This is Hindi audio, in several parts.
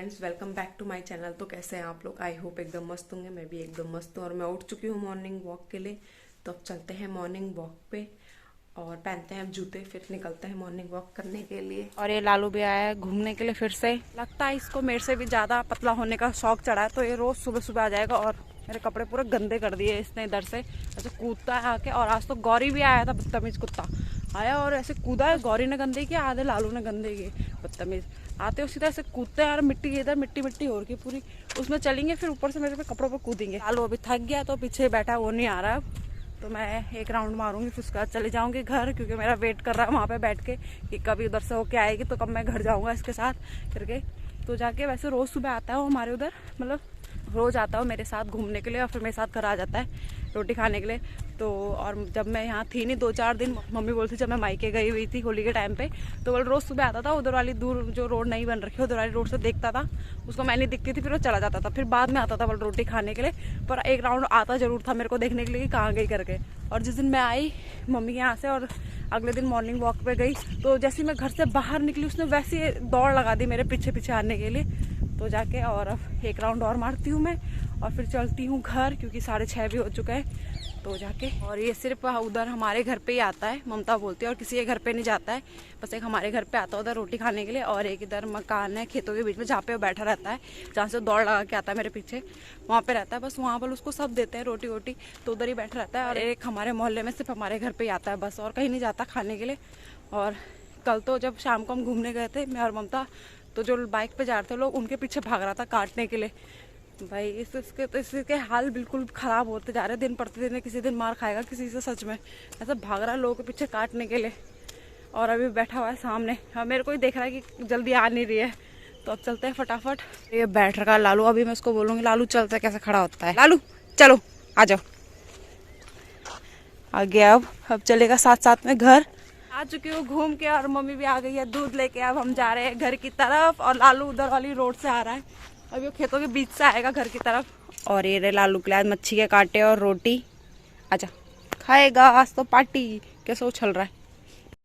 Friends, welcome back to my channel. तो कैसे हैं आप लोग? आई होप एकदम मस्त होंगे। मैं भी एकदम मस्त हूँ और मैं उठ चुकी हूँ मॉर्निंग वॉक के लिए। तो अब चलते हैं मॉर्निंग वॉक पे और पहनते हैं अब जूते, फिर निकलते हैं मॉर्निंग वॉक करने के लिए। और ये लालू भी आया है घूमने के लिए फिर से। लगता है इसको मेरे से भी ज़्यादा पतला होने का शौक चढ़ा है, तो ये रोज़ सुबह सुबह आ जाएगा और मेरे कपड़े पूरे गंदे कर दिए इसने इधर से। ऐसे कूदता है आके। और आज तो गौरी भी आया था, बदतमीज कुत्ता आया और ऐसे कूदा है। गौरी ने गंदे किया, आधे लालू ने गंदे किए। बदतमीज आते उसी तरह से कूदते हैं और मिट्टी इधर मिट्टी मिट्टी हो रही पूरी, उसमें चलेंगे फिर ऊपर से मेरे पे कपड़ों पर कूदेंगे। लालू अभी थक गया तो पीछे बैठा, वो नहीं आ रहा अब। तो मैं एक राउंड मारूंगी फिर उसके बाद चले जाऊंगी घर, क्योंकि मेरा वेट कर रहा है वहाँ पे बैठ के कि कभी उधर से होके आएगी तो कब मैं घर जाऊंगा इसके साथ करके। तो जाके वैसे रोज़ सुबह आता है वो हमारे उधर, मतलब रोज़ आता है मेरे साथ घूमने के लिए और फिर मेरे साथ घर आ जाता है रोटी खाने के लिए। तो और जब मैं यहाँ थी नहीं 2-4 दिन, मम्मी बोलती जब मैं मायके गई हुई थी होली के टाइम पे, तो वो रोज़ सुबह आता था। उधर वाली दूर जो रोड नहीं बन रखी उधर वाली रोड से देखता था उसको, मैं नहीं दिखती थी, फिर वो चला जाता था। फिर बाद में आता था वो रोटी खाने के लिए, पर एक राउंड आता जरूर था मेरे को देखने के लिए कि कहाँ गई करके। और जिस दिन मैं आई मम्मी के यहाँ से और अगले दिन मॉर्निंग वॉक पे गई, तो जैसे ही मैं घर से बाहर निकली उसने वैसे दौड़ लगा दी मेरे पीछे पीछे आने के लिए। तो जाके और अब एक राउंड और मारती हूँ मैं और फिर चलती हूँ घर, क्योंकि 6:30 भी हो चुका है। तो जाके और ये सिर्फ उधर हमारे घर पे ही आता है, ममता बोलती है, और किसी के घर पे नहीं जाता है। बस एक हमारे घर पे आता है उधर रोटी खाने के लिए, और एक इधर मकान है खेतों के बीच में जहाँ पे वो बैठा रहता है, जहाँ से दौड़ लगा के आता है मेरे पीछे, वहाँ पे रहता है। बस वहाँ पर उसको सब देते हैं रोटी वोटी, तो उधर ही बैठा रहता है। और एक हमारे मोहल्ले में सिर्फ हमारे घर पे ही आता है बस, और कहीं नहीं जाता खाने के लिए। और कल तो जब शाम को हम घूमने गए थे मैं और ममता, तो जो बाइक पे जा रहे थे लोग उनके पीछे भाग रहा था काटने के लिए। भाई इसके हाल बिल्कुल ख़राब होते जा रहे हैं दिन प्रतिदिन। किसी दिन मार खाएगा किसी से, सच में ऐसा भाग रहा है लोगों के पीछे काटने के लिए। और अभी बैठा हुआ है सामने, अब मेरे को ही देख रहा है कि जल्दी आ नहीं रही है, तो अब चलते हैं फटाफट। ये बैठ रखा लालू, अभी मैं उसको बोलूँगी लालू चलता कैसे खड़ा होता है। लालू चलो आ जाओ, आ गया। अब चलेगा साथ साथ में घर। आ चुकी हूँ घूम के और मम्मी भी आ गई है दूध लेके। अब हम जा रहे हैं घर की तरफ और लालू उधर वाली रोड से आ रहा है, अभी वो खेतों के बीच से आएगा घर की तरफ। और ये रे लालू के लिए मच्छी के कांटे और रोटी, आजा खाएगा आज तो पार्टी। कैसे उछल रहा है।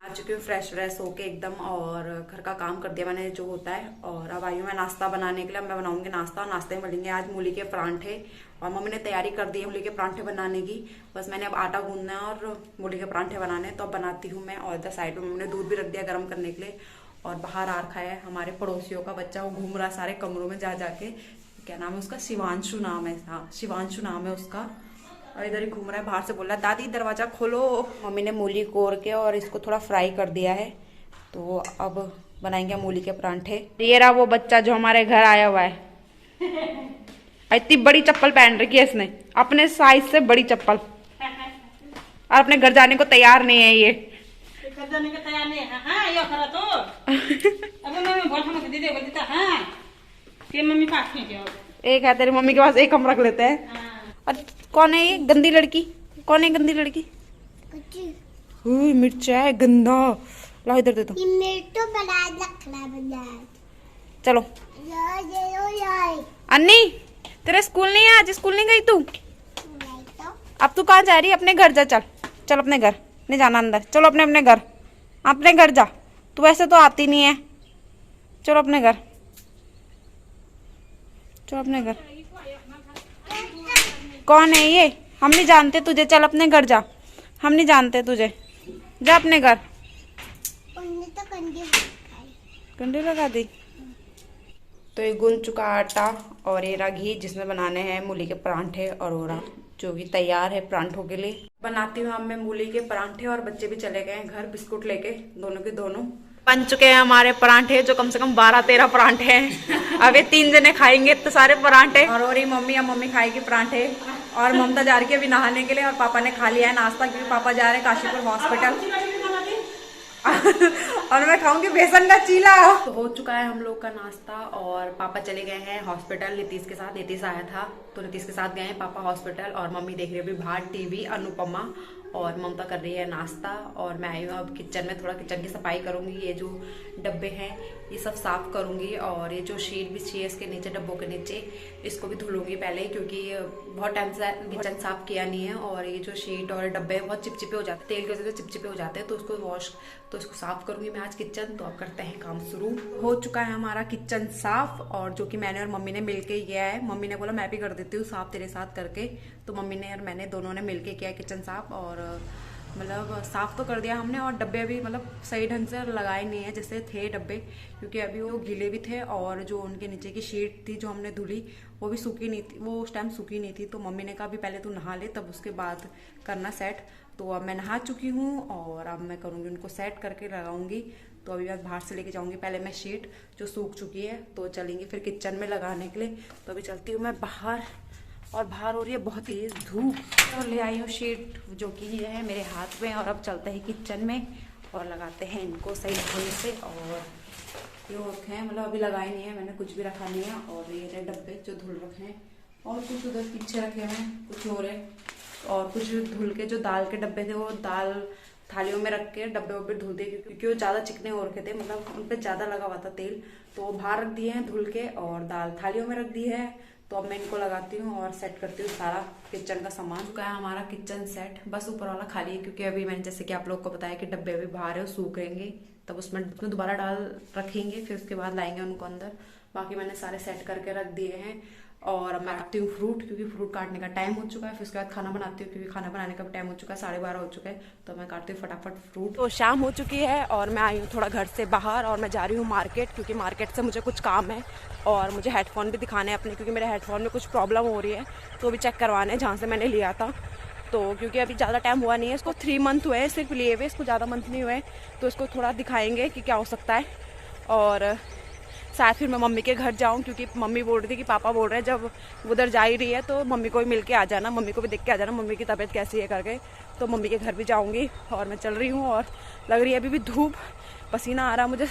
आ चुकी हूँ फ्रेश व्रेश होके एकदम, और घर का काम कर दिया मैंने जो होता है। और अब आई हूँ मैं नाश्ता बनाने के लिए। मैं बनाऊंगी नाश्ता, नाश्ते में बनेंगे आज मूली के परांठे। और मम्मी ने तैयारी कर दी है मूली के परांठे बनाने की, बस मैंने अब आटा गूंदना है और मूली के परांठे बनाने, तो अब बनाती हूँ मैं। और इधर साइड में मम्मी ने दूध भी रख दिया गर्म करने के लिए। और बाहर आ रखा है हमारे पड़ोसियों का बच्चा, वो घूम रहा है सारे कमरों में जा जाके। क्या नाम है उसका? शिवांशु नाम है, हाँ शिवांशु नाम है उसका। और इधर ही घूम रहा है, बाहर से बोल रहा है दादी दरवाजा खोलो। मम्मी ने मूली कोर के और इसको थोड़ा फ्राई कर दिया है, तो अब बनाएंगे मूली के परांठे। ये रहा वो बच्चा जो हमारे घर आया हुआ है। इतनी बड़ी चप्पल पहन रखी है इसने, अपने साइज से बड़ी चप्पल, और अपने घर जाने को तैयार नहीं है ये। घर जाने को तैयार नहीं है। हाँ ये खरा तो अबे मम्मी बोल हम दीदी बोलती था हाँ कि मम्मी पास नहीं जाओ। एक है तेरी मम्मी के पास, एक हम रख लेते हैं। और कौन है ये गंदी लड़की? कौन है गंदी लड़की? मिर्चा है गंदा, ला इधर दे दो। चलो अन्नी तेरे स्कूल नहीं है आज? स्कूल नहीं गई तू? अब तू कहाँ जा रही है? अपने घर जा, चल चल अपने घर, नहीं जाना अंदर, चलो अपने अपने घर, अपने घर जा। तू वैसे तो आती नहीं है, चलो अपने घर, चलो अपने घर। कौन है ये? हम नहीं जानते तुझे, चल अपने घर जा, हम नहीं जानते तुझे, जा अपने घर। कंडी लगा दी। तो ये गूंद चुका आटा और ये रहा घी जिसमें बनाने हैं मूली के परांठे, और हो रहा जो भी तैयार है परांठों के लिए। बनाती हूँ मैं मूली के परांठे, और बच्चे भी चले गए हैं घर बिस्कुट लेके, दोनों के दोनों। बन चुके हैं हमारे परांठे, जो कम से कम 12-13 परांठे हैं। अब ये 3 जने खाएंगे तो सारे परांठे। और रही मम्मी, अब मम्मी खाएगी परांठे। और ममता जा रही है अभी नहाने के लिए, और पापा ने खा लिया है नाश्ता, क्योंकि पापा जा रहे हैं काशीपुर हॉस्पिटल। और मैं खाऊंगी बेसन का चीला। तो हो चुका है हम लोग का नाश्ता, और पापा चले गए हैं हॉस्पिटल नीतीश के साथ। नीतीश आया था तो नीतीश के साथ गए हैं पापा हॉस्पिटल और मम्मी देख रही है अभी बाहर टीवी, अनुपमा, और ममता कर रही है नाश्ता। और मैं आई हूँ अब किचन में, थोड़ा किचन की सफाई करूंगी। ये जो डब्बे हैं ये सब साफ करूंगी और ये जो शीट बिछी है इसके नीचे, डब्बों के नीचे, इसको भी धुलूंगी पहले, क्योंकि बहुत टाइम से किचन साफ किया नहीं है। और ये जो शीट और डब्बे बहुत चिपचिपे हो जाते हैं, तेल की वजह से चिपचिपे हो जाते हैं, तो उसको वॉश, तो इसको साफ करूंगी मैं आज किचन। तो अब करते हैं काम शुरू। हो चुका है हमारा किचन साफ, और जो कि मैंने और मम्मी ने मिलके किया है। मम्मी ने बोला मैं भी कर देती हूँ साफ तेरे साथ करके, तो मम्मी ने और मैंने दोनों ने मिलके किया किचन साफ। और मतलब साफ तो कर दिया हमने, और डब्बे अभी मतलब सही ढंग से लगाए नहीं है जैसे थे डब्बे, क्योंकि अभी वो गीले भी थे और जो उनके नीचे की शीट थी जो हमने धुली वो भी सूखी नहीं थी, वो उस टाइम सूखी नहीं थी। तो मम्मी ने कहा अभी पहले तू नहा ले तब उसके बाद करना सेट। तो अब मैं नहा चुकी हूँ और अब मैं करूँगी उनको सेट करके लगाऊंगी। तो अभी मैं बाहर से लेके जाऊंगी पहले मैं शीट जो सूख चुकी है, तो चलेंगी फिर किचन में लगाने के लिए। तो अभी चलती हूँ मैं बाहर, और बाहर हो रही है बहुत तेज धूप। तो ले आई हूँ शीट जो कि ये है मेरे हाथ में, और अब चलते हैं किचन में और लगाते हैं इनको सही ढंग से। और ये रखे हैं, मतलब अभी लगाए नहीं है मैंने, कुछ भी रखा नहीं है। और ये रहे डब्बे जो धुल रखे हैं, और कुछ उधर पीछे रखे हुए हैं, कुछ और है, और कुछ धुल के जो दाल के डब्बे थे वो दाल थालियों में रख के डब्बे वब्बे धुल दिए, क्योंकि वो ज़्यादा चिकने हो रखे थे, मतलब उन पर ज़्यादा लगा हुआ था तेल, तो वो बाहर रख दिए हैं धुल के, और दाल थालियों में रख दी है। तो अब मैं इनको लगाती हूँ और सेट करती हूँ सारा किचन का सामान। चुका है हमारा किचन सेट, बस ऊपर वाला खाली है, क्योंकि अभी मैंने जैसे कि आप लोग को बताया कि डब्बे अभी बाहर है, सूखेंगे तब उसमें दोबारा डाल रखेंगे, फिर उसके बाद लाएंगे उनको अंदर। बाकी मैंने सारे सेट करके रख दिए हैं। और अब मैं काटती हूँ फ्रूट, क्योंकि फ्रूट काटने का टाइम हो चुका है। फिर उसके बाद खाना बनाती हूँ, क्योंकि खाना बनाने का भी टाइम हो चुका है, 12:30 हो चुका है। तो मैं काटती हूँ फटाफट फ्रूट। तो शाम हो चुकी है और मैं आई हूँ थोड़ा घर से बाहर, और मैं जा रही हूँ मार्केट, क्योंकि मार्केट से मुझे कुछ काम है और मुझे हेडफोन भी दिखाने हैं अपने, क्योंकि मेरे हेडफोन में कुछ प्रॉब्लम हो रही है, तो अभी चेक करवाने हैं जहाँ से मैंने लिया था। तो क्योंकि अभी ज़्यादा टाइम हुआ नहीं है, इसको 3 मंथ हुए हैं सिर्फ लिए हुए, इसको ज़्यादा मंथ नहीं हुए, तो इसको थोड़ा दिखाएंगे कि क्या हो सकता है। और शायद फिर मैं मम्मी के घर जाऊं, क्योंकि मम्मी बोल रही थी कि पापा बोल रहे हैं जब उधर जा ही रही है तो मम्मी को भी मिल के आ जाना, मम्मी को भी देख के आ जाना, मम्मी की तबीयत कैसी है करके। तो मम्मी के घर भी जाऊंगी। और मैं चल रही हूँ, और लग रही है अभी भी धूप, पसीना आ रहा मुझे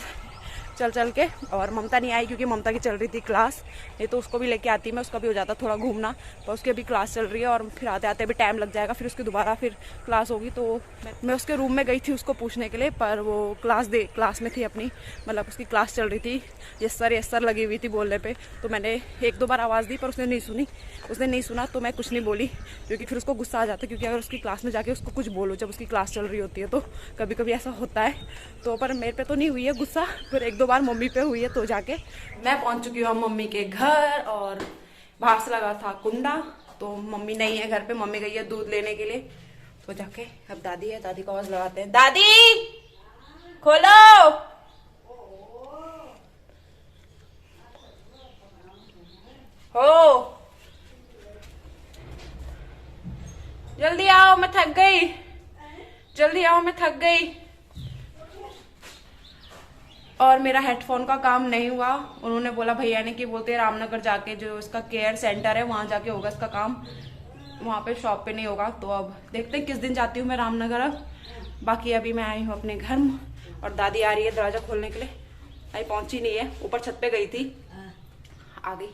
चल चल के। और ममता नहीं आई, क्योंकि ममता की चल रही थी क्लास, नहीं तो उसको भी लेके आती मैं, उसका भी हो जाता थोड़ा घूमना, पर उसकी अभी क्लास चल रही है और फिर आते आते भी टाइम लग जाएगा, फिर उसकी दोबारा फिर क्लास होगी। तो मैं उसके रूम में गई थी उसको पूछने के लिए, पर वो क्लास में थी अपनी, मतलब उसकी क्लास चल रही थी, यस सर लगी हुई थी बोलने पर। तो मैंने 1-2 बार आवाज़ दी पर उसने नहीं सुना, तो मैं कुछ नहीं बोली, क्योंकि फिर उसको गुस्सा आ जाता है, क्योंकि अगर उसकी क्लास में जाके उसको कुछ बोलो जब उसकी क्लास चल रही होती है, तो कभी कभी ऐसा होता है। तो पर मेरे पे तो नहीं हुई है गुस्सा, फिर 1-2 बार मम्मी पे हुई है। तो जाके मैं पहुंच चुकी हूँ मम्मी के घर, और बाहर से लगा था कुंडा, तो मम्मी नहीं है घर पे, मम्मी गई है दूध लेने के लिए। तो जाके अब दादी है, दादी को आवाज लगाते हैं, दादी खोलो। हो जल्दी आओ, मैं थक गई, जल्दी आओ, मैं थक गई। और मेरा हेडफोन का काम नहीं हुआ, उन्होंने बोला भैया ने कि बोलते हैं रामनगर जाके जो इसका केयर सेंटर है वहां जाके होगा इसका काम, वहां पे शॉप पे नहीं होगा। तो अब देखते हैं किस दिन जाती हूँ मैं रामनगर। अब बाकी अभी मैं आई हूँ अपने घर, और दादी आ रही है दरवाजा खोलने के लिए, अभी पहुंची नहीं है, ऊपर छत पे गई थी, आ गई।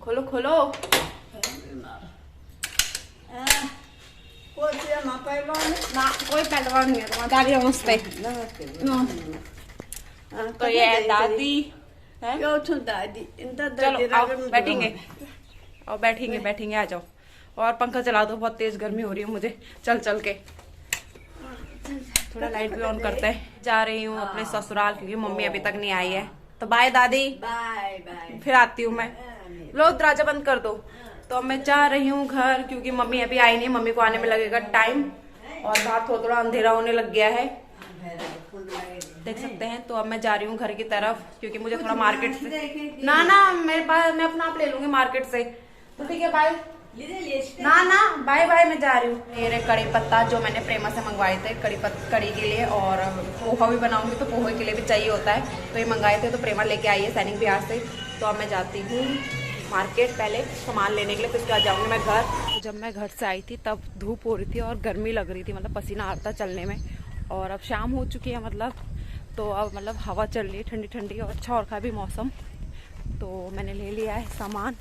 खोलो खोलो। ना कोई पहलवान नहीं है तुम्हारा, दादी नमस्ते। तो ये है दादी है, चलो आओ बैठेंगे, और बैठेंगे आ जाओ। और पंखा चला दो, बहुत तेज गर्मी हो रही है मुझे चल चल के। थोड़ा लाइट भी ऑन करते हैं। जा रही हूँ अपने ससुराल, क्योंकि मम्मी अभी तक नहीं आई है। तो बाय दादी, बाय, फिर आती हूँ मैं। लो दरवाजा बंद कर दो। तो अब मैं जा रही हूँ घर, क्योंकि मम्मी अभी आई नहीं, मम्मी को आने में लगेगा टाइम, और बाहर थोड़ा अंधेरा होने लग गया है, देख सकते हैं। तो अब मैं जा रही हूँ घर की तरफ, क्योंकि मुझे थोड़ा मार्केट से ना मेरे पास, मैं अपना आप ले लूंगी मार्केट से। तो ठीक है बाय। ना बाय बाय, मैं जा रही हूँ। मेरे कड़ी पत्ता जो मैंने प्रेमा से मंगवाए थे कड़ी के लिए, और पोहा भी बनाऊंगी तो पोहे के लिए भी चाहिए होता है, तो ये मंगाए थे, तो प्रेमा लेके आई है सैनिक बिहार से। तो अब मैं जाती हूँ मार्केट पहले सामान लेने के लिए, फिर उसके बाद जाऊँगी मैं घर। जब मैं घर से आई थी तब धूप हो रही थी और गर्मी लग रही थी, मतलब पसीना आ रहा था चलने में। और अब शाम हो चुकी है, मतलब तो अब मतलब हवा चल रही है ठंडी ठंडी, और अच्छा और भी मौसम। तो मैंने ले लिया है सामान,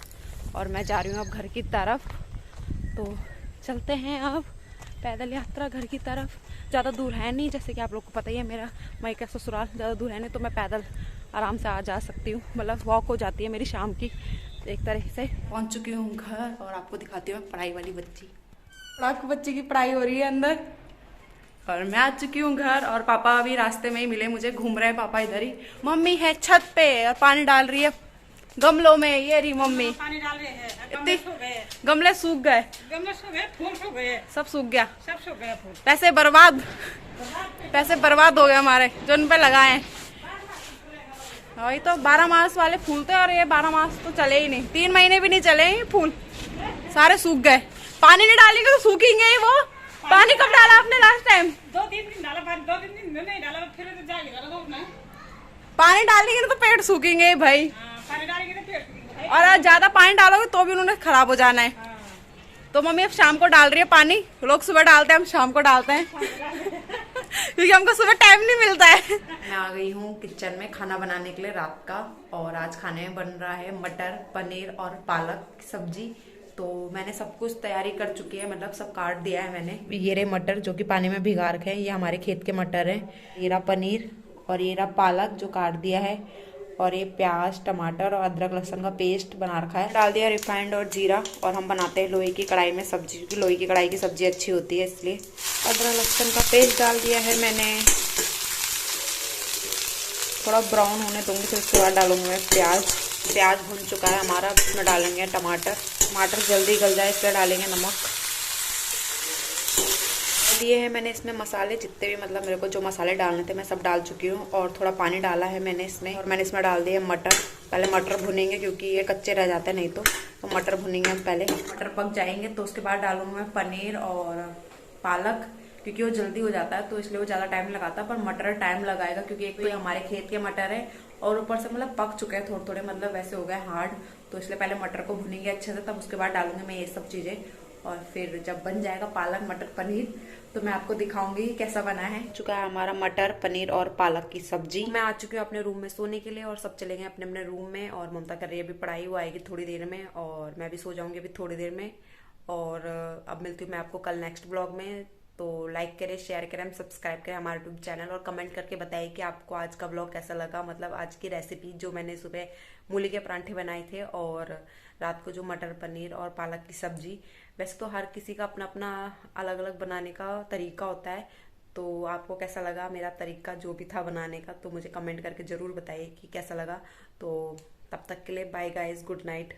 और मैं जा रही हूँ अब घर की तरफ। तो चलते हैं अब पैदल यात्रा घर की तरफ। ज़्यादा दूर है नहीं, जैसे कि आप लोग को पता ही है मेरा मई का ससुराल ज़्यादा दूर है नहीं, तो मैं पैदल आराम से आ जा सकती हूँ, मतलब वॉक हो जाती है मेरी शाम की। एक तरह से पहुँच चुकी हूँ घर और आपको दिखाती हूँ पढ़ाई वाली बच्ची। पढ़ाकू बच्ची की पढ़ाई हो रही है अंदर और मैं आ चुकी हूँ घर। और पापा अभी रास्ते में ही मिले मुझे, घूम रहे हैं पापा इधर ही। मम्मी है छत पे और पानी डाल रही है गमलों में, ये रही मम्मी पानी डाल रहे हैं। गमले सूख गए, गमले सूख गए, फूल सूख गए, सब सूख गया, सब सूख गए फूल। पैसे बर्बाद हो गए हमारे जो उन पे लगाए हैं। वही तो 12 मास वाले फूल थे और ये 12 मास तो चले ही नहीं, 3 महीने भी नहीं चले ही फूल, सारे सूख गए। पानी नहीं डालेंगे तो सूखेंगे ही वो। पानी कब डाला आपने लास्ट टाइम? 2-3 दिन डाला पानी, 2-3 दिन नहीं डाला फिर तो जाएगा। पानी डालेंगे तो पेड़ सूखेंगे भाई, पानी डालेंगे तो पेड़ सूखेंगे। और ज्यादा पानी डालोगे तो भी उन्होंने खराब हो जाना है। तो मम्मी अब शाम को डाल रही है पानी। लोग सुबह डालते हैं, हम शाम को डालते हैं क्योंकि हमको सुबह टाइम नहीं मिलता है। मैं आ गई हूँ किचन में खाना बनाने के लिए रात का, और आज खाने में बन रहा है मटर पनीर और पालक की सब्जी। तो मैंने सब कुछ तैयारी कर चुकी है, मतलब सब काट दिया है मैंने। ये रहे मटर जो कि पानी में भिगा रखे हैं, ये हमारे खेत के मटर हैं। ये रहा पनीर और ये रहा पालक जो काट दिया है, और ये प्याज टमाटर और अदरक लहसुन का पेस्ट बना रखा है। डाल दिया रिफाइंड और जीरा, और हम बनाते हैं लोहे की कढ़ाई में सब्जी, क्योंकि लोहे की कढ़ाई की सब्जी अच्छी होती है इसलिए। अदरक लहसुन का पेस्ट डाल दिया है मैंने, थोड़ा ब्राउन होने दूंगी, फिर उसके बाद डालूंगी मैं प्याज भुन चुका है हमारा, उसमें डालेंगे टमाटर जल्दी गल जाए इसलिए डालेंगे नमक। दिए हैं मैंने इसमें मसाले जितने भी, मतलब मेरे को जो मसाले डालने थे मैं सब डाल चुकी हूँ, और थोड़ा पानी डाला है मैंने इसमें, और मैंने इसमें डाल दिए मटर। पहले मटर भुनेंगे क्योंकि ये कच्चे रह जाते हैं नहीं तो मटर भुनेंगे हम पहले। मटर पक जाएंगे तो उसके बाद डालूंगी मैं पनीर और पालक, क्योंकि वो जल्दी हो जाता है तो इसलिए वो ज़्यादा टाइम लगाता है, पर मटर टाइम लगाएगा क्योंकि एक तो हमारे खेत के मटर है और ऊपर से मतलब पक चुके हैं थोड़े, मतलब वैसे हो गए हार्ड, तो इसलिए पहले मटर को भुनेंगे अच्छे से, तब उसके बाद डालूंगी मैं ये सब चीज़ें। और फिर जब बन जाएगा पालक मटर पनीर तो मैं आपको दिखाऊंगी कैसा बना है। चुका है हमारा मटर पनीर और पालक की सब्जी। मैं आ चुकी हूँ अपने रूम में सोने के लिए, और सब चले गए अपने अपने रूम में, और ममता कर रही है अभी पढ़ाई, वो आएगी थोड़ी देर में, और मैं भी सो जाऊंगी अभी थोड़ी देर में। और अब मिलती हूँ मैं आपको कल नेक्स्ट ब्लॉग में। तो लाइक करें, शेयर करें, सब्सक्राइब करें हमारा यूट्यूब चैनल, और कमेंट करके बताइए कि आपको आज का ब्लॉग कैसा लगा। मतलब आज की रेसिपी जो मैंने सुबह मूली के परांठे बनाए थे, और रात को जो मटर पनीर और पालक की सब्जी। वैसे तो हर किसी का अपना अपना अलग अलग बनाने का तरीका होता है, तो आपको कैसा लगा मेरा तरीका जो भी था बनाने का, तो मुझे कमेंट करके ज़रूर बताइए कि कैसा लगा। तो तब तक के लिए बाय गाइस, गुड नाइट।